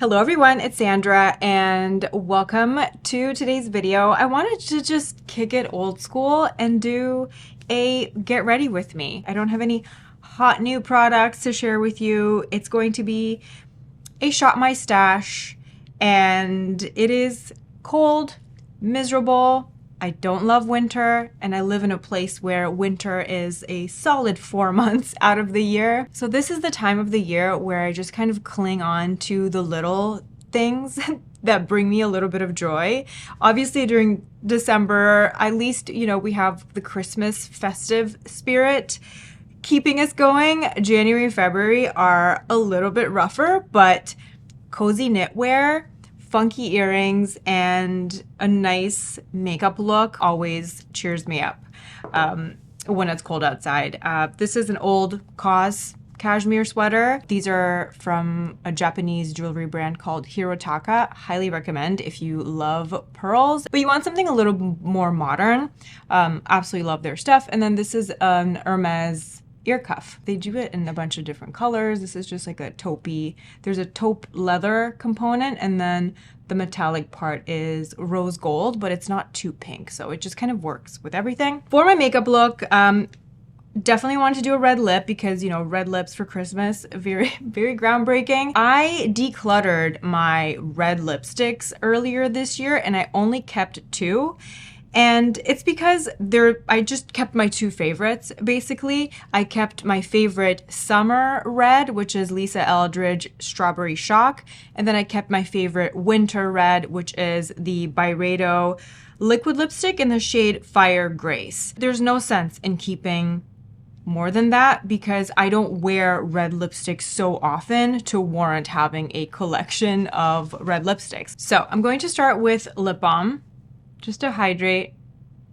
Hello everyone, it's Sandra and welcome to today's video. I wanted to just kick it old school and do a get ready with me. I don't have any hot new products to share with you. It's going to be a shop my stash, and it is cold, miserable. I don't love winter, and I live in a place where winter is a solid 4 months out of the year. So this is the time of the year where I just kind of cling on to the little things that bring me a little bit of joy. Obviously during December, at least, we have the Christmas festive spirit keeping us going. January and February are a little bit rougher, but cozy knitwear, funky earrings, and a nice makeup look always cheers me up when it's cold outside. This is an old Cause cashmere sweater. These are from a Japanese jewelry brand called Hirotaka. Highly recommend if you love pearls, but you want something a little more modern. Absolutely love their stuff. And then this is an Hermes ear cuff. They do it in a bunch of different colors. This is just like a taupey. There's a taupe leather component, and then the metallic part is rose gold, but it's not too pink, so it just kind of works with everything. For my makeup look, definitely wanted to do a red lip because, red lips for Christmas, very, very groundbreaking. I decluttered my red lipsticks earlier this year, and I only kept 2. And it's because I just kept my 2 favorites, basically. I kept my favorite summer red, which is Lisa Eldridge Strawberry Shock. And then I kept my favorite winter red, which is the Byredo liquid lipstick in the shade Fire Grace. There's no sense in keeping more than that because I don't wear red lipsticks so often to warrant having a collection of red lipsticks. So I'm going to start with lip balm, just to hydrate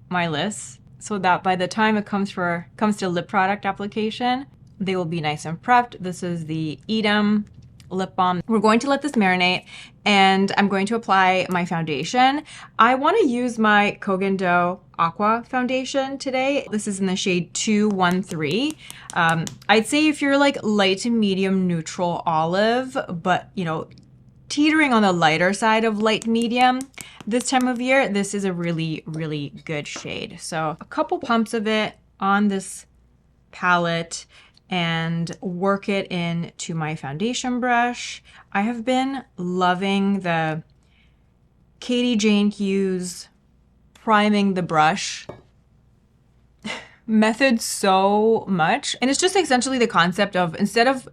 my lips so that by the time it comes to lip product application, they will be nice and prepped. This is the Edam lip balm. We're going to let this marinate, and I'm going to apply my foundation. I want to use my Koh Gen Do Aqua Foundation today. This is in the shade 213. I'd say if you're like light to medium neutral olive, but teetering on the lighter side of light medium this time of year, this is a really, really good shade. So a couple pumps of it on this palette and work it into my foundation brush. I have been loving the Katie Jane Hughes priming the brush method so much. And it's just essentially the concept of, instead of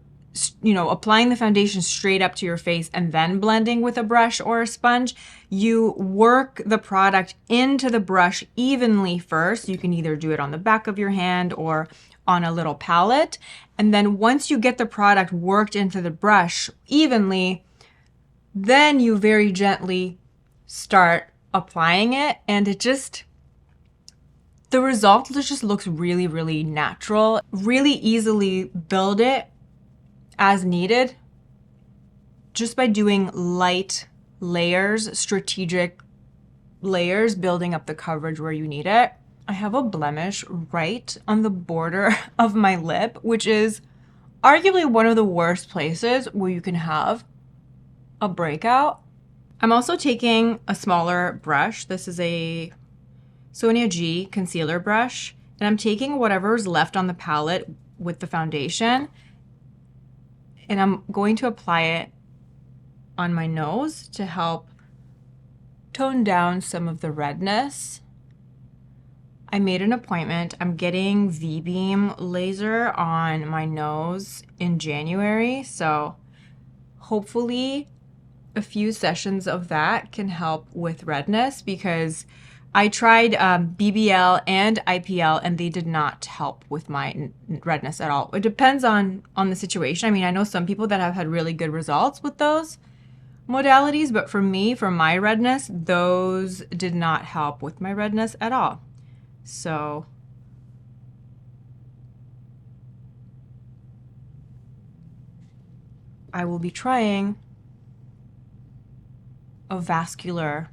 applying the foundation straight up to your face and then blending with a brush or a sponge, you work the product into the brush evenly first. You can either do it on the back of your hand or on a little palette. And then once you get the product worked into the brush evenly, then you very gently start applying it. And the result just looks really, really natural. Really easily build it as needed just by doing light layers, strategic layers, building up the coverage where you need it. I have a blemish right on the border of my lip, which is arguably one of the worst places where you can have a breakout. I'm also taking a smaller brush. This is a Sonia G concealer brush, and I'm taking whatever's left on the palette with the foundation, and I'm going to apply it on my nose to help tone down some of the redness. I made an appointment. I'm getting V-beam laser on my nose in January, so hopefully a few sessions of that can help with redness, because I tried BBL and IPL and they did not help with my redness at all. It depends on the situation. I mean, I know some people that have had really good results with those modalities, but for me, for my redness, those did not help with my redness at all. So I will be trying a vascular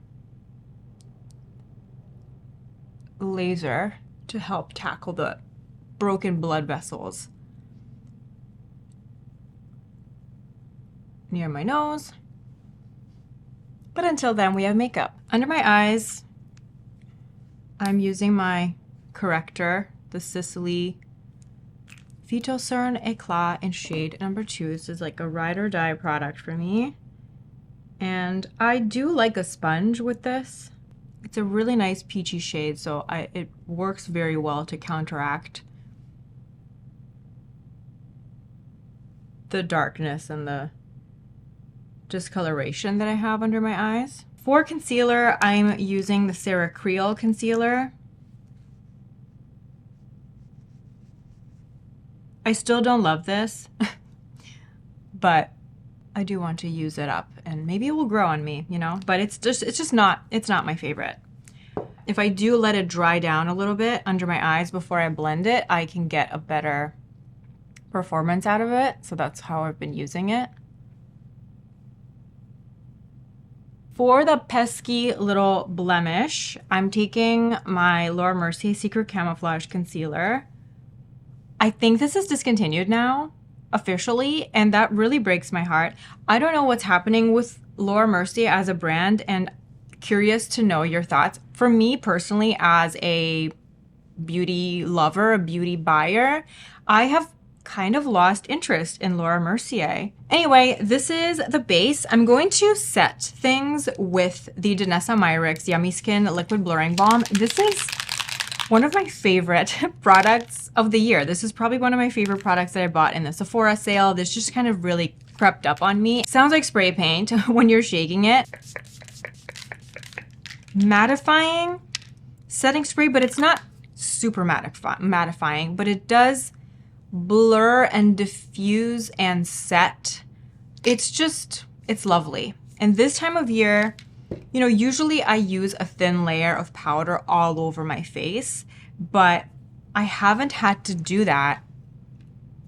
laser to help tackle the broken blood vessels near my nose. But until then, we have makeup. Under my eyes, I'm using my corrector, the Sisley Phyto-Cernes Éclat in shade number 2. This is like a ride or die product for me. And I do like a sponge with this. It's a really nice peachy shade, so it works very well to counteract the darkness and the discoloration that I have under my eyes. For concealer, I'm using the SurrealSkin concealer. I still don't love this, but I do want to use it up, and maybe it will grow on me, you know, but it's not my favorite. If I do let it dry down a little bit under my eyes before I blend it, I can get a better performance out of it. So that's how I've been using it. For the pesky little blemish, I'm taking my Laura Mercier Secret Camouflage Concealer. I think this is discontinued now, officially, and that really breaks my heart. I don't know what's happening with Laura Mercier as a brand, and curious to know your thoughts. For me personally, as a beauty lover, a beauty buyer, I have kind of lost interest in Laura Mercier. Anyway, this is the base. I'm going to set things with the Danessa Myricks Yummy Skin Liquid Blurring Balm. This is one of my favorite products of the year. This is probably one of my favorite products that I bought in the Sephora sale. This just kind of really crept up on me. Sounds like spray paint when you're shaking it. Mattifying setting spray, but it's not super mattifying, but it does blur and diffuse and set. It's lovely. And this time of year, you know, usually I use a thin layer of powder all over my face, but I haven't had to do that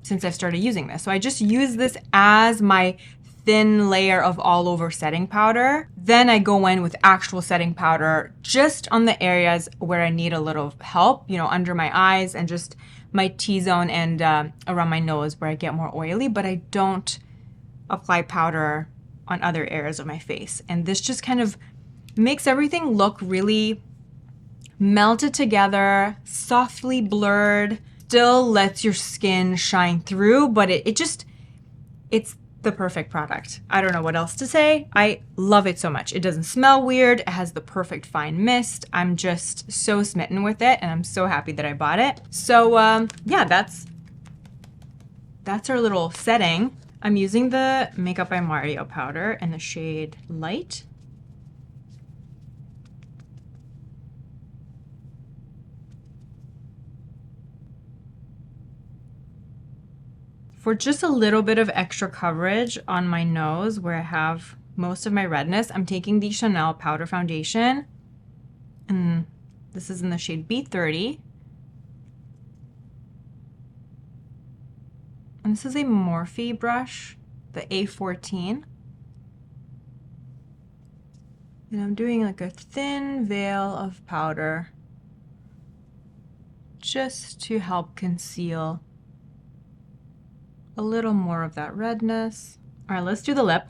since I've started using this. So I just use this as my thin layer of all over setting powder. Then I go in with actual setting powder just on the areas where I need a little help, you know, under my eyes and just my T-zone and around my nose where I get more oily, but I don't apply powder on other areas of my face. And this just kind of makes everything look really melted together, softly blurred, still lets your skin shine through, but it's the perfect product. I don't know what else to say. I love it so much. It doesn't smell weird. It has the perfect fine mist. I'm just so smitten with it, and I'm so happy that I bought it. So yeah, that's our little setting. I'm using the Makeup by Mario powder in the shade Light. For just a little bit of extra coverage on my nose where I have most of my redness, I'm taking the Chanel Powder Foundation. And this is in the shade B30. And this is a Morphe brush, the A14. And I'm doing like a thin veil of powder just to help conceal a little more of that redness. All right, let's do the lip.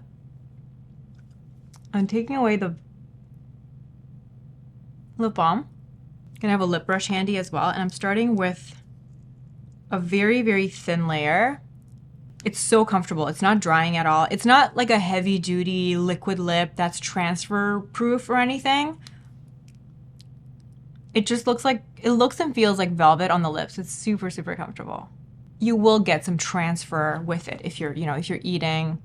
I'm taking away the lip balm. Gonna have a lip brush handy as well, and I'm starting with a very, very thin layer. It's so comfortable. It's not drying at all. It's not like a heavy duty liquid lip that's transfer proof or anything. It just looks and feels like velvet on the lips. It's super, super comfortable. You will get some transfer with it if you're eating,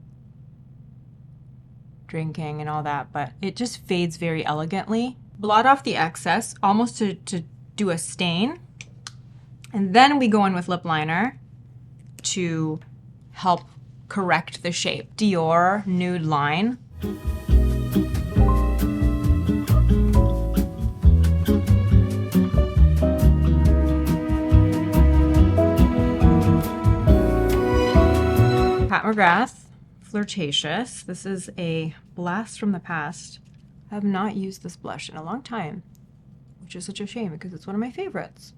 drinking and all that, but it just fades very elegantly. Blot off the excess, almost to do a stain. And then we go in with lip liner to help correct the shape. Dior Nude Line. Pat McGrath, Flirtatious. This is a blast from the past. I have not used this blush in a long time, which is such a shame because it's one of my favorites.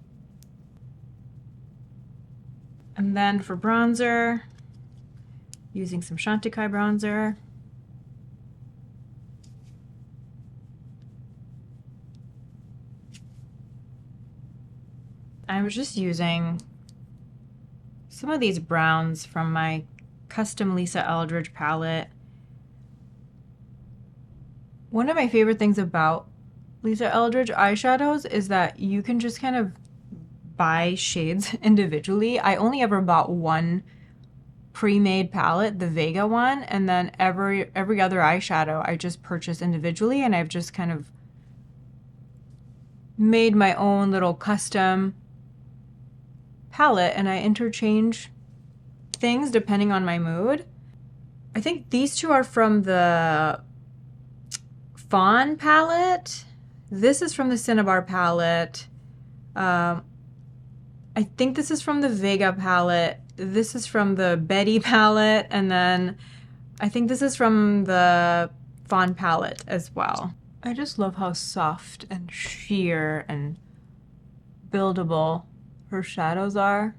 And then for bronzer, using some Chantecaille bronzer. I was just using some of these browns from my custom Lisa Eldridge palette. One of my favorite things about Lisa Eldridge eyeshadows is that you can just kind of buy shades individually. I only ever bought one pre-made palette, the Vega one, and then every other eyeshadow I just purchased individually, and I've just kind of made my own little custom palette, and I interchange things depending on my mood. I think these two are from the Fawn palette. This is from the Cinnabar palette. I think this is from the Vega palette. This is from the Betty palette, and then I think this is from the Fawn palette as well. I just love how soft and sheer and buildable her shadows are.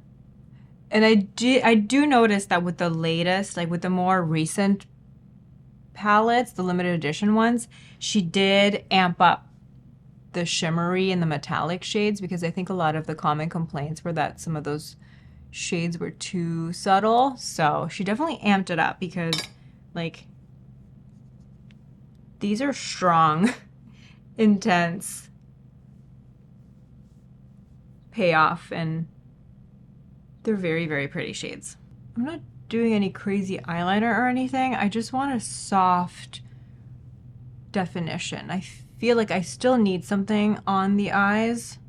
And I do notice that with the latest, like with the more recent palettes, the limited edition ones, she did amp up the shimmery and the metallic shades, because I think a lot of the common complaints were that some of those shades were too subtle. So she definitely amped it up, because like these are strong, intense payoff, and they're very, very pretty shades. I'm not doing any crazy eyeliner or anything. I just want a soft definition. I feel like I still need something on the eyes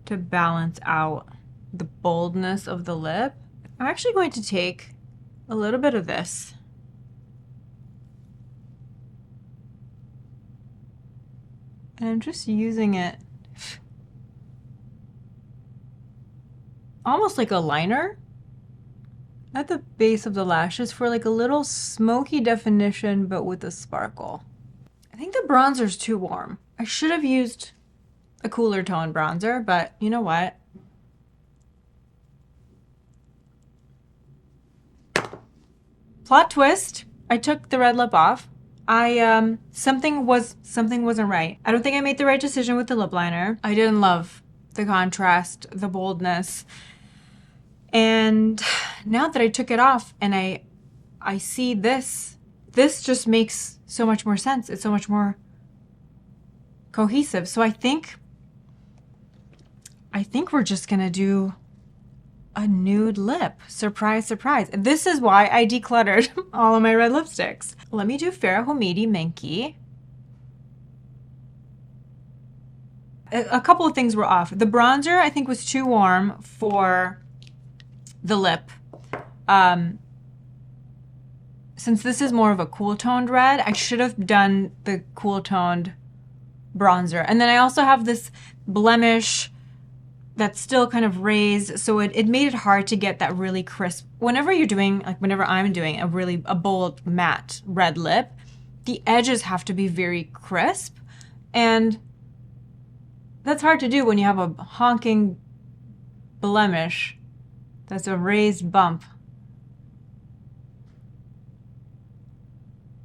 to balance out the boldness of the lip. I'm actually going to take a little bit of this and I'm just using it almost like a liner at the base of the lashes for like a little smoky definition, but with a sparkle. I think the bronzer's too warm. I should have used a cooler tone bronzer, but you know what? Plot twist, I took the red lip off. Something wasn't right. I don't think I made the right decision with the lip liner. I didn't love the contrast, the boldness. And now that I took it off and I see this just makes so much more sense. It's so much more cohesive. So I think we're just gonna do a nude lip. Surprise, surprise. This is why I decluttered all of my red lipsticks. Let me do Fara Homidi Minky. A couple of things were off. The bronzer, I think, was too warm for the lip. Since this is more of a cool toned red, I should have done the cool toned bronzer. And then I also have this blemish that's still kind of raised, so it made it hard to get that really crisp. Whenever you're doing, like whenever I'm doing a bold matte red lip, the edges have to be very crisp, and that's hard to do when you have a honking blemish that's a raised bump.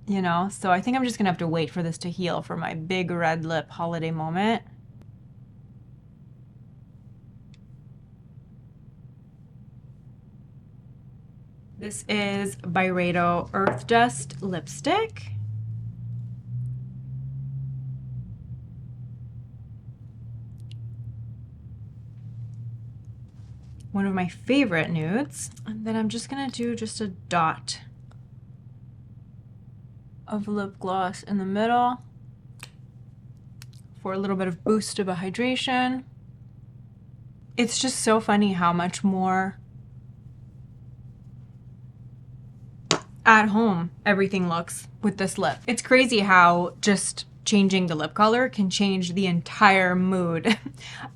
You know, so I think I'm just gonna have to wait for this to heal for my big red lip holiday moment. This is Byredo Earth Dust lipstick. One of my favorite nudes. And then I'm just gonna do just a dot of lip gloss in the middle for a little bit of boost of a hydration. It's just so funny how much more at home everything looks with this lip. It's crazy how just changing the lip color can change the entire mood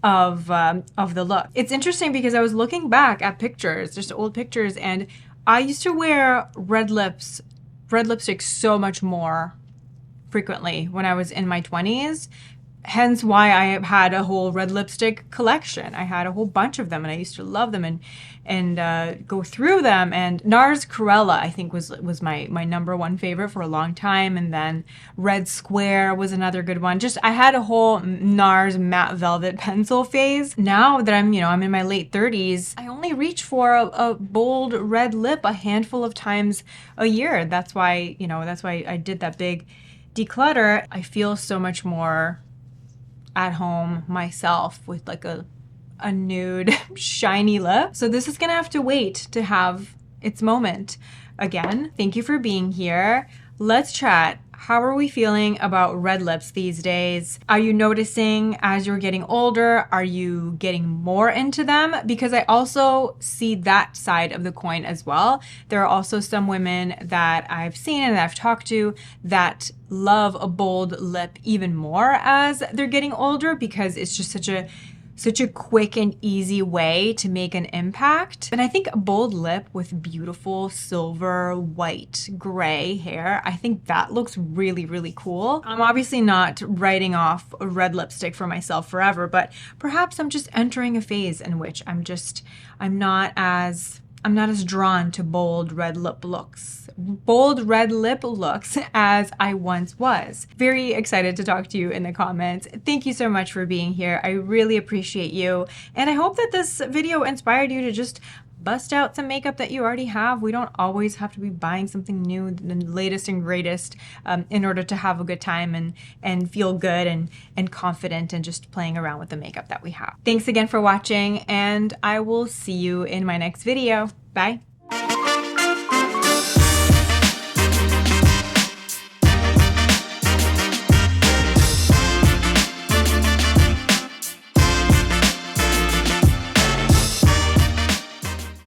of the look. It's interesting because I was looking back at pictures, just old pictures, and I used to wear red lipstick so much more frequently when I was in my 20s. hence why I had a whole red lipstick collection. I had a whole bunch of them, and I used to love them and go through them. And NARS Corella, I think, was my number one favorite for a long time. And then Red Square was another good one. Just I had a whole NARS matte velvet pencil phase. Now that I'm in my late 30s, I only reach for a bold red lip a handful of times a year. That's why I did that big declutter. I feel so much more at home myself with like a nude shiny lip. So this is gonna have to wait to have its moment. Again, thank you for being here. Let's chat. How are we feeling about red lips these days? Are you noticing as you're getting older, are you getting more into them? Because I also see that side of the coin as well. There are also some women that I've seen and that I've talked to that love a bold lip even more as they're getting older, because it's just such a quick and easy way to make an impact. And I think a bold lip with beautiful silver, white, gray hair, I think that looks really, really cool. I'm obviously not writing off a red lipstick for myself forever, but perhaps I'm just entering a phase in which I'm not as drawn to bold red lip looks as I once was. Very excited to talk to you in the comments. Thank you so much for being here. I really appreciate you. And I hope that this video inspired you to just bust out some makeup that you already have. We don't always have to be buying something new, the latest and greatest, in order to have a good time and feel good and confident and just playing around with the makeup that we have. Thanks again for watching, and I will see you in my next video. Bye.